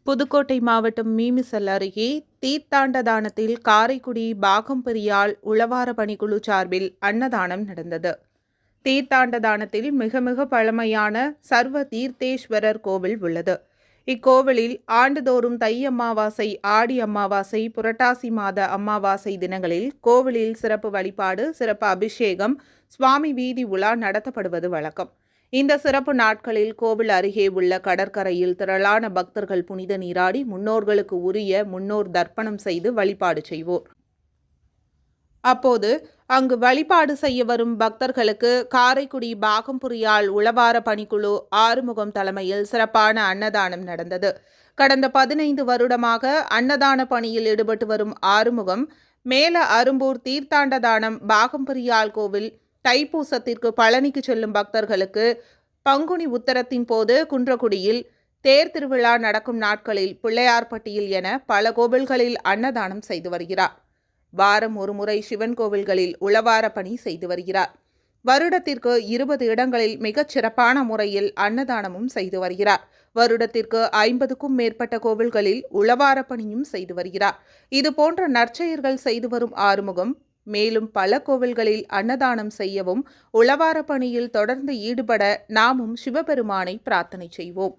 புதுக்கோட்டை மாவட்டம் மீமிசல் அருகே தீர்த்தாண்டதானத்தில் காரைக்குடி பாகம்பெரியாள் உழவார பணிக்குழு சார்பில் அன்னதானம் நடந்தது. தீர்த்தாண்டதானத்தில் மிக மிக பழமையான சர்வ தீர்த்தேஸ்வரர் கோவில் உள்ளது. இக்கோவிலில் ஆண்டுதோறும் தை அமாவாசை, ஆடி அமாவாசை, புரட்டாசி மாத அமாவாசை தினங்களில் கோவிலில் சிறப்பு வழிபாடு, சிறப்பு அபிஷேகம், சுவாமி வீதி உலா நடத்தப்படுவது வழக்கம். இந்த சிறப்பு நாட்களில் கோவில் அருகே உள்ள கடற்கரையில் திரளான பக்தர்கள் புனித நீராடி முன்னோர்களுக்கு உரிய முன்னோர் தர்ப்பணம் செய்து வழிபாடு செய்வோர். அப்போது அங்கு வழிபாடு செய்ய வரும் பக்தர்களுக்கு காரைக்குடி பாகம்புரியாள் உழவார பணிக்குழு ஆறுமுகம் தலைமையில் சிறப்பான அன்னதானம் நடந்தது. கடந்த 15 வருடமாக அன்னதான பணியில் ஈடுபட்டு வரும் ஆறுமுகம் மேல அரும்பூர் தீர்த்தாண்டதானம் பாகம்பெரியாள் கோவில் தைப்பூசத்திற்கு பழனிக்கு செல்லும் பக்தர்களுக்கு பங்குனி உத்தரத்தின் போது குன்றக்குடியில் தேர் திருவிழா நடக்கும் நாட்களில் பிள்ளையார்பட்டியில் என பல கோவில்களில் அன்னதானம் செய்து வருகிறார். வாரம் ஒரு முறை சிவன் கோவில்களில் உழவார பணி செய்து வருகிறார். வருடத்திற்கு 20 இடங்களில் மிகச் சிறப்பான முறையில் அன்னதானமும் செய்து வருகிறார். வருடத்திற்கு 50க்கும் மேற்பட்ட கோவில்களில் உழவார பணியும் செய்து வருகிறார். இதுபோன்ற நற்செயல்கள் செய்து வரும் ஆறுமுகம் மேலும் பல கோவில்களில் அன்னதானம் செய்யவும் உழவார பணியில் தொடர்ந்து ஈடுபட நாமும் சிவபெருமானை பிரார்த்தனை செய்வோம்.